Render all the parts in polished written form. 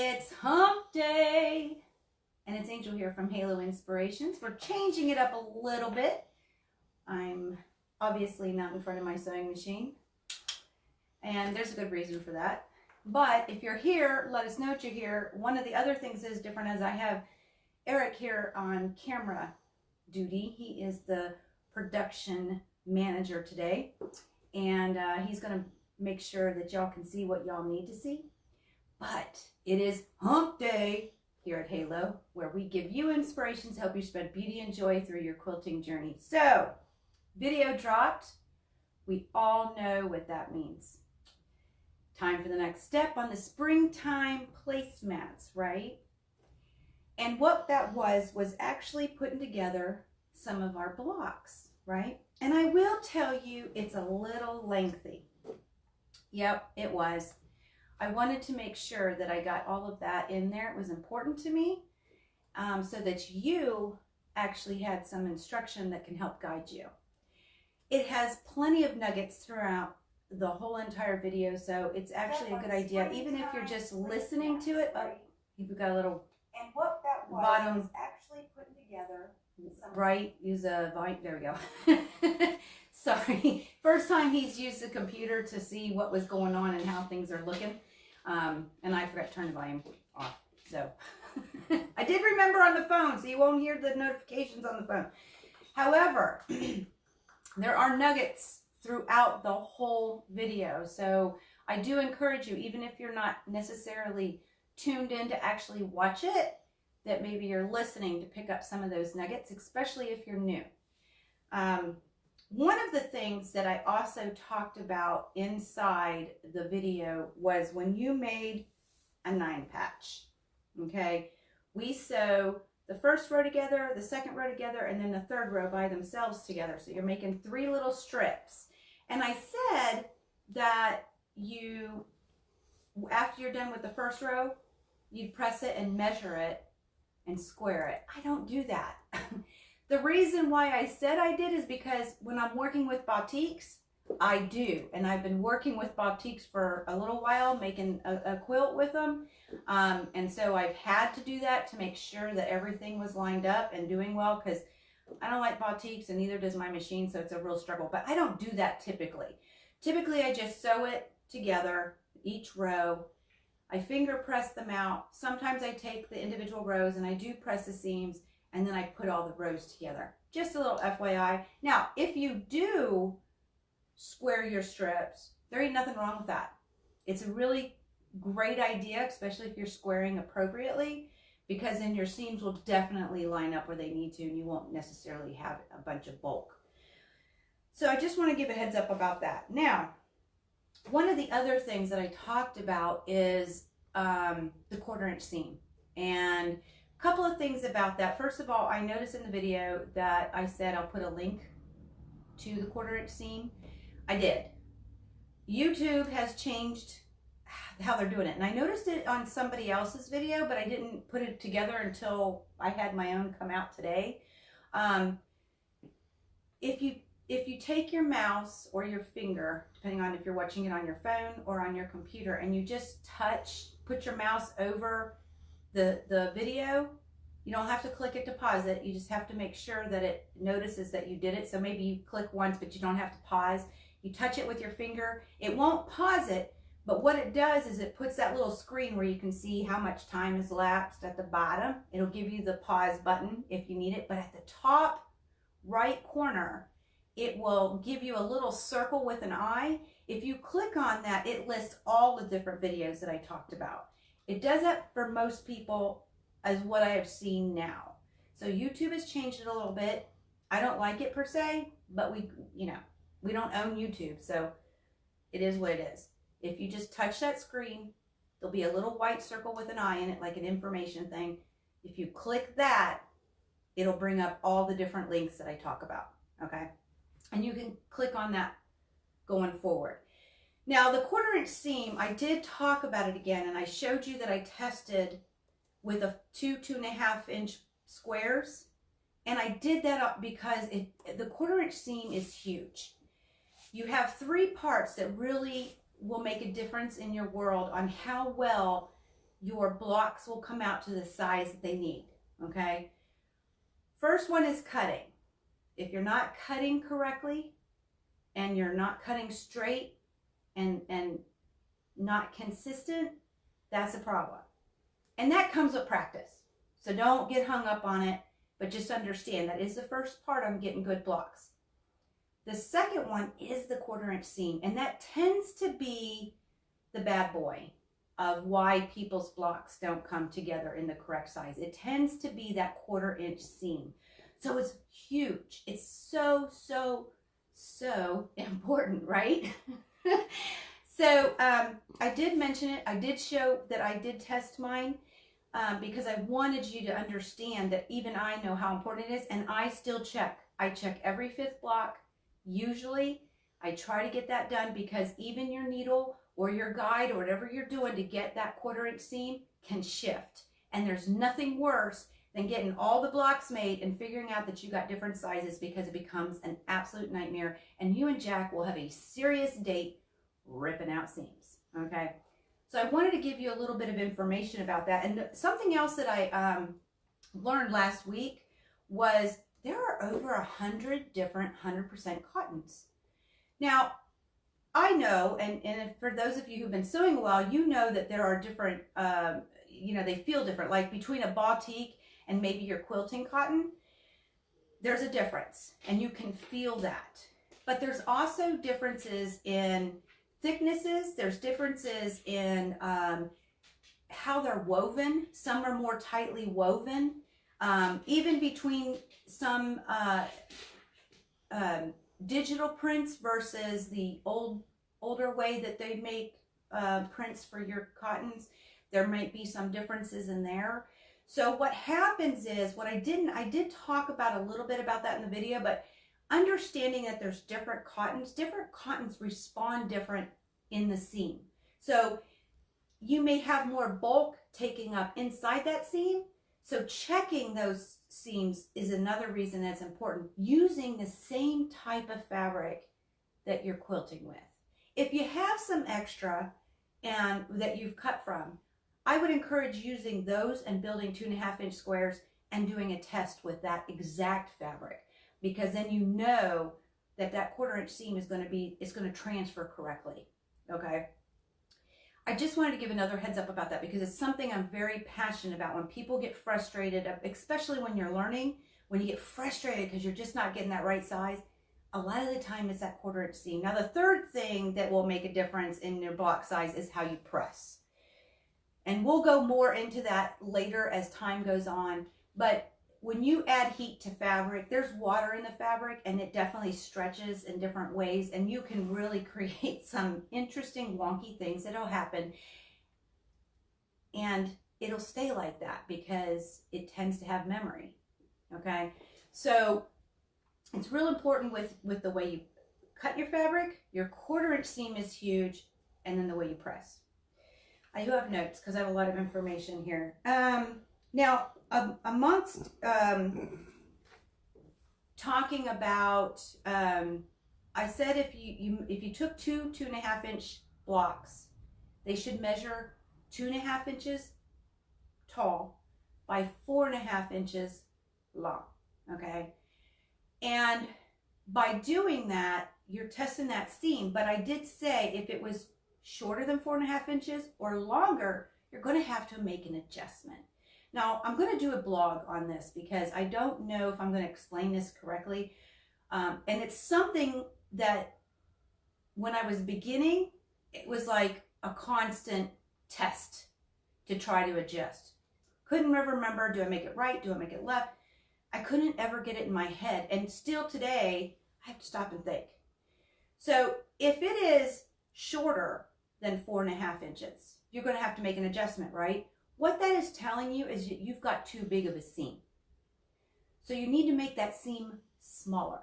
It's hump day, and it's Angel here from Halo Inspirations. We're changing it up a little bit. I'm obviously not in front of my sewing machine, and there's a good reason for that. But if you're here, let us know that you're here. One of the other things that is different is I have Eric here on camera duty. He is the production manager today, and he's going to make sure that y'all can see what y'all need to see. But it is hump day here at Halo, where we give you inspirations to help you spread beauty and joy through your quilting journey. So, video dropped. We all know what that means. Time for the next step on the springtime placemats, right? And what that was actually putting together some of our blocks, right? And I will tell you, it's a little lengthy. Yep, it was. I wanted to make sure that I got all of that in there. It was important to me, so that you actually had some instruction that can help guide you. It has plenty of nuggets throughout the whole entire video, so it's actually a good idea, even if you're just listening to it. Oh, you've got a little and what that was bottom actually putting together some right. Use a volume. There we go. Sorry, first time he's used the computer to see what was going on and how things are looking, and I forgot to turn the volume off. So I did remember on the phone, so you won't hear the notifications on the phone. However, there are nuggets throughout the whole video, so I do encourage you, even if you're not necessarily tuned in to actually watch it, that maybe you're listening to pick up some of those nuggets, especially if you're new. One of the things that I also talked about inside the video was when you made a 9 patch, okay? We sew the first row together, the second row together, and then the third row by themselves together. So you're making 3 little strips. And I said that you, after you're done with the first row, you'd press it and measure it and square it. I don't do that. The reason why I said I did is because when I'm working with batiks, I do. And I've been working with batiks for a little while, making a quilt with them. And so I've had to do that to make sure that everything was lined up and doing well, because I don't like batiks and neither does my machine, so it's a real struggle. But I don't do that typically. Typically, I just sew it together, each row. I finger press them out. Sometimes I take the individual rows and I do press the seams, and then I put all the rows together. Just a little FYI. Now, if you do square your strips, there ain't nothing wrong with that. It's a really great idea, especially if you're squaring appropriately, because then your seams will definitely line up where they need to, and you won't necessarily have a bunch of bulk. So I just want to give a heads up about that. Now, one of the other things that I talked about is the 1/4" seam, and a couple of things about that. First of all, I noticed in the video that I said I'll put a link to the 1/4" seam. I did. YouTube has changed how they're doing it, and I noticed it on somebody else's video, but I didn't put it together until I had my own come out today. If you take your mouse or your finger, depending on if you're watching it on your phone or on your computer, and you just put your mouse over the video, you don't have to click it to pause it. You just have to make sure that it notices that you did it. So maybe you click once, but you don't have to pause. You touch it with your finger. It won't pause it, but what it does is it puts that little screen where you can see how much time has elapsed at the bottom. It'll give you the pause button if you need it, but at the top right corner, it will give you a little circle with an eye. If you click on that, it lists all the different videos that I talked about. It does that for most people, as what I have seen now. So YouTube has changed it a little bit. I don't like it per se, but we don't own YouTube, so it is what it is. If you just touch that screen, there'll be a little white circle with an eye in it, like an information thing. If you click that, it'll bring up all the different links that I talk about, okay? And you can click on that going forward. Now, the 1/4" seam, I did talk about it again, and I showed you that I tested with a 2.5 inch squares, and I did that because the 1/4" seam is huge. You have 3 parts that really will make a difference in your world on how well your blocks will come out to the size that they need, okay? First one is cutting. If you're not cutting correctly and you're not cutting straight and not consistent, that's a problem. And that comes with practice. So don't get hung up on it, but just understand that is the first part on getting good blocks. The second one is the 1/4" seam, and that tends to be the bad boy of why people's blocks don't come together in the correct size. It tends to be that 1/4" seam. So it's huge. It's so, so, so important, right? So I did mention it. I did show that I did test mine because I wanted you to understand that even I know how important it is, and I still check. I check every 5th block. Usually, I try to get that done because even your needle or your guide or whatever you're doing to get that 1/4" seam can shift. And there's nothing worse than getting all the blocks made and figuring out that you got different sizes, because it becomes an absolute nightmare. And you and Jack will have a serious date ripping out seams, okay? So I wanted to give you a little bit of information about that. And something else that I learned last week was there are over 100 different 100% cottons. Now, I know, and for those of you who've been sewing a while, you know that there are different, they feel different. Like between a batik and maybe your quilting cotton, there's a difference, and you can feel that. But there's also differences in thicknesses. There's differences in how they're woven. Some are more tightly woven. Even between some digital prints versus the older way that they make prints for your cottons, there might be some differences in there. So what happens is, I did talk about a little bit about that in the video, but understanding that there's different cottons respond different in the seam. So you may have more bulk taking up inside that seam. So checking those seams is another reason that's important. Using the same type of fabric that you're quilting with. If you have some extra and that you've cut from, I would encourage using those and building 2.5" squares and doing a test with that exact fabric, because then you know that that 1/4" seam is going to transfer correctly. Okay. I just wanted to give another heads up about that because it's something I'm very passionate about. When people get frustrated, especially when you're learning, when you get frustrated because you're just not getting that right size, a lot of the time it's that 1/4" seam. Now, the third thing that will make a difference in your block size is how you press. And we'll go more into that later as time goes on. But when you add heat to fabric, there's water in the fabric, and it definitely stretches in different ways, and you can really create some interesting wonky things that'll happen, and it'll stay like that because it tends to have memory. Okay, so it's real important with the way you cut your fabric. Your 1/4" seam is huge, and then the way you press. I do have notes because I have a lot of information here. Now, amongst talking about, I said if you took two 2.5" blocks, they should measure 2.5 inches tall by 4.5 inches long. Okay, and by doing that, you're testing that seam. But I did say if it was shorter than 4.5 inches or longer, you're going to have to make an adjustment. Now, I'm going to do a blog on this because I don't know if I'm going to explain this correctly. And it's something that when I was beginning, it was like a constant test to try to adjust. Couldn't ever remember, do I make it right? Do I make it left? I couldn't ever get it in my head. And still today, I have to stop and think. So if it is shorter than 4.5 inches, you're going to have to make an adjustment, right? What that is telling you is you've got too big of a seam. So you need to make that seam smaller.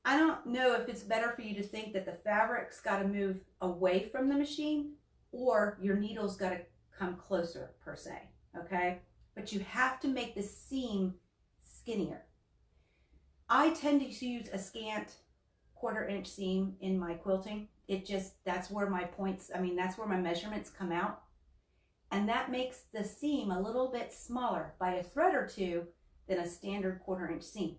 I don't know if it's better for you to think that the fabric's got to move away from the machine or your needle's got to come closer per se, okay? But you have to make the seam skinnier. I tend to use a scant 1/4" seam in my quilting. That's where my points, that's where my measurements come out. and that makes the seam a little bit smaller by a thread or two than a standard 1/4 inch seam.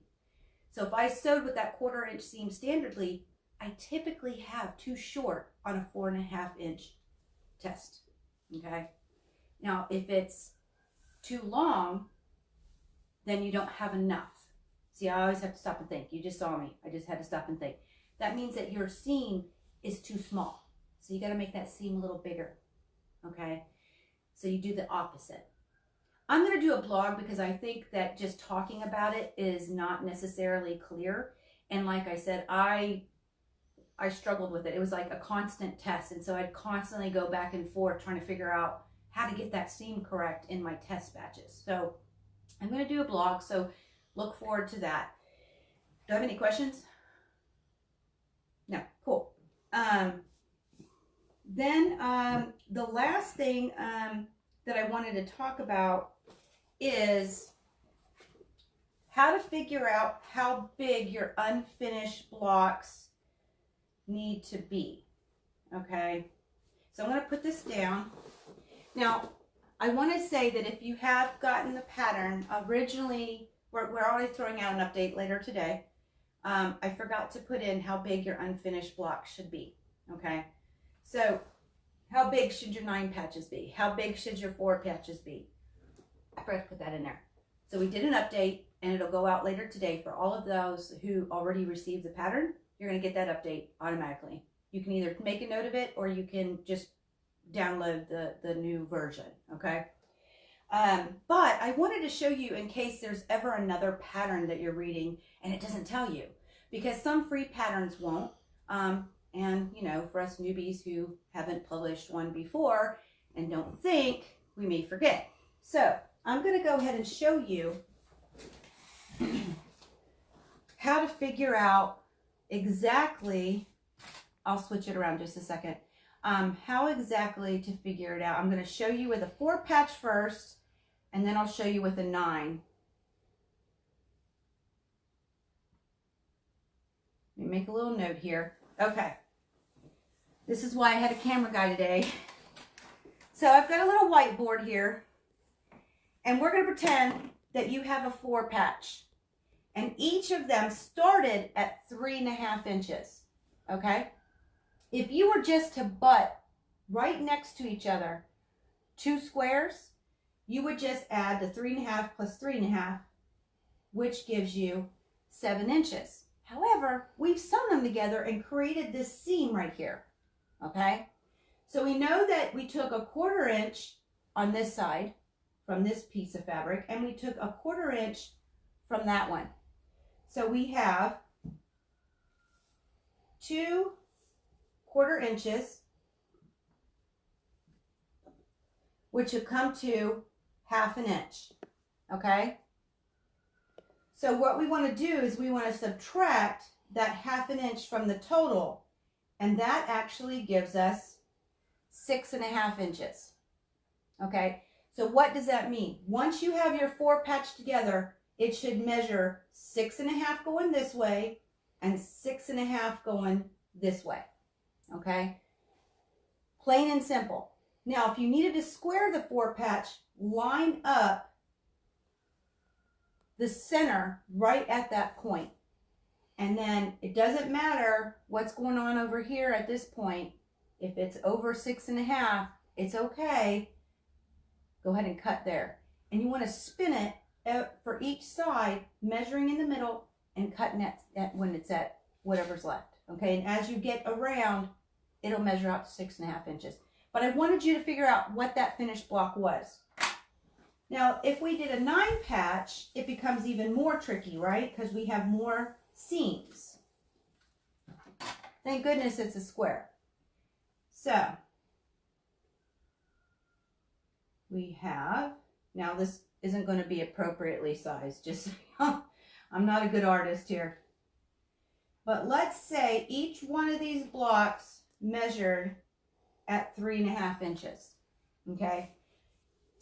So if I sewed with that 1/4 inch seam standardly, I typically have too short on a 4.5 inch test, okay? Now, if it's too long, then you don't have enough. See, I always have to stop and think. You just saw me. I just had to stop and think. That means that your seam is too small. So you got to make that seam a little bigger, okay? So you do the opposite. I'm going to do a blog because I think that just talking about it is not necessarily clear. And like I said, I struggled with it. It was like a constant test. And so I'd constantly go back and forth trying to figure out how to get that seam correct in my test batches. So I'm going to do a blog. So look forward to that. Do I have any questions? No, cool. Then the last thing that I wanted to talk about is how to figure out how big your unfinished blocks need to be. Okay, so I'm going to put this down. Now, I want to say that if you have gotten the pattern originally, we're already throwing out an update later today. I forgot to put in how big your unfinished blocks should be. Okay, so how big should your 9 patches be? How big should your 4 patches be? I forgot to put that in there. So we did an update, and it'll go out later today for all of those who already received the pattern. You're going to get that update automatically. You can either make a note of it or you can just download the new version, okay? But I wanted to show you in case there's ever another pattern that you're reading and it doesn't tell you, because some free patterns won't. And, you know, for us newbies who haven't published one before and don't think, we may forget. So I'm going to go ahead and show you how to figure out exactly, I'll switch it around just a second, how exactly to figure it out. I'm going to show you with a 4 patch first, and then I'll show you with a 9. Let me make a little note here. Okay. This is why I had a camera guy today. So I've got a little whiteboard here, and we're going to pretend that you have a 4 patch, and each of them started at 3.5 inches. Okay. If you were just to butt right next to each other 2 squares, you would just add the 3.5 plus 3.5, which gives you 7 inches. However, we've sewn them together and created this seam right here. Okay, so we know that we took a 1/4 inch on this side from this piece of fabric, and we took a 1/4 inch from that one. So we have 2 1/4 inches, which would come to 1/2 inch. Okay, so what we want to do is we want to subtract that 1/2 inch from the total, and that actually gives us 6.5 inches. Okay, so what does that mean? Once you have your 4 patched together, it should measure 6.5 going this way and 6.5 going this way. Okay, plain and simple. Now, if you needed to square the 4 patch, line up the center right at that point. And then it doesn't matter what's going on over here at this point. If it's over 6.5, it's okay. Go ahead and cut there. And you want to spin it for each side, measuring in the middle and cutting at when it's at whatever's left. Okay, and as you get around, it'll measure out to 6.5 inches. But I wanted you to figure out what that finished block was. Now, if we did a 9 patch, it becomes even more tricky, right? Because we have more seams. Thank goodness it's a square. So we have, now this isn't going to be appropriately sized, just I'm not a good artist here. But let's say each one of these blocks measured at 3.5 inches. Okay,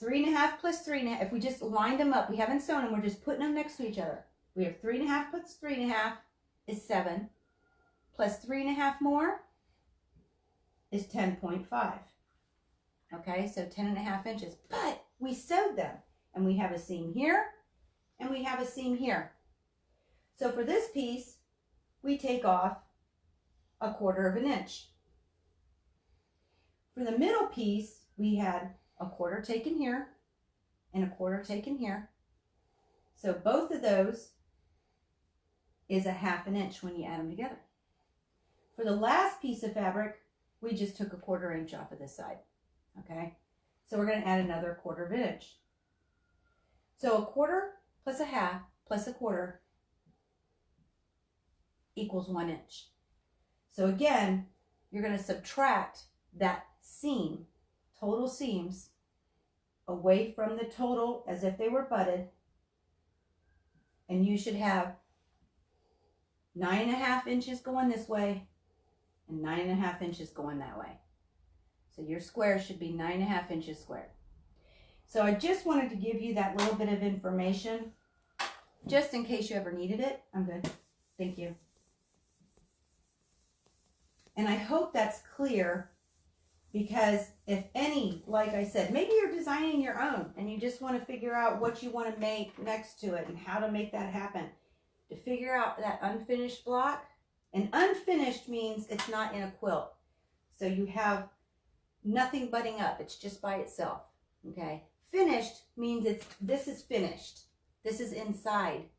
3.5 plus 3.5. If we just lined them up, we haven't sewn them, we're just putting them next to each other. We have 3.5 plus 3.5 is 7, plus 3.5 more is 10.5. Okay, so 10.5 inches, but we sewed them, and we have a seam here, and we have a seam here. So for this piece, we take off 1/4 inch. For the middle piece, we had 1/4 taken here and 1/4 taken here. So both of those is 1/2 inch when you add them together. For the last piece of fabric, we just took 1/4 inch off of this side. Okay, so we're going to add another 1/4 inch. So 1/4 plus 1/2 plus 1/4 equals 1 inch. So again, you're going to subtract that seam, total seams, away from the total as if they were butted, and you should have 9.5 inches going this way and 9.5 inches going that way. So your square should be 9.5 inches squared. So I just wanted to give you that little bit of information just in case you ever needed it. I'm good. Thank you. And I hope that's clear, because if any, like I said, maybe you're designing your own and you just want to figure out what you want to make next to it and how to make that happen. To figure out that unfinished block, and unfinished means it's not in a quilt. So you have nothing butting up, it's just by itself, okay? Finished means this is finished. This is inside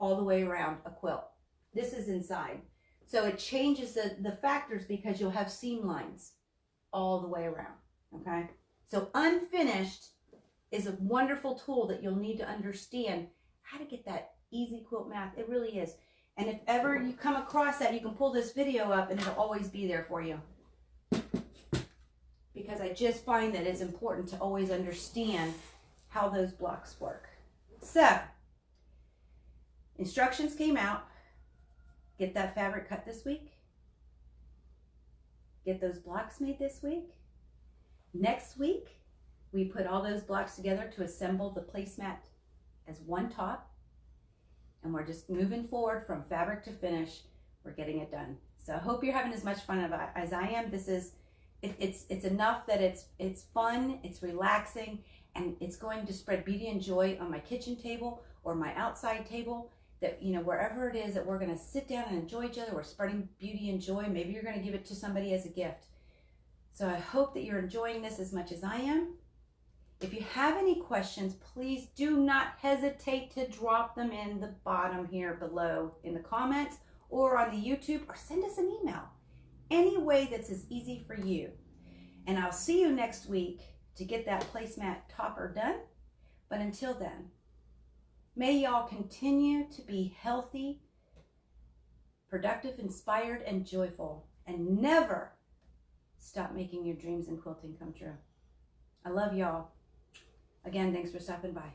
all the way around a quilt. This is inside. So it changes the factors because you'll have seam lines all the way around, okay? So unfinished is a wonderful tool that you'll need to understand how to get that easy quilt math. It really is. And if ever you come across that, you can pull this video up and it'll always be there for you. Because I just find that it's important to always understand how those blocks work. So, instructions came out. Get that fabric cut this week. Get those blocks made this week. Next week, we put all those blocks together to assemble the placemat as one top. And we're just moving forward from fabric to finish. We're getting it done. So I hope you're having as much fun as I am. This is, it's enough that it's fun, it's relaxing, and it's going to spread beauty and joy on my kitchen table or my outside table. That, you know, wherever it is that we're going to sit down and enjoy each other, we're spreading beauty and joy. Maybe you're going to give it to somebody as a gift. So I hope that you're enjoying this as much as I am. If you have any questions, please do not hesitate to drop them in the bottom here below in the comments or on the YouTube, or send us an email. Any way that's as easy for you. And I'll see you next week to get that placemat topper done. But until then, may y'all continue to be healthy, productive, inspired, and joyful, and never stop making your dreams in quilting come true. I love y'all. Again, thanks for stopping by.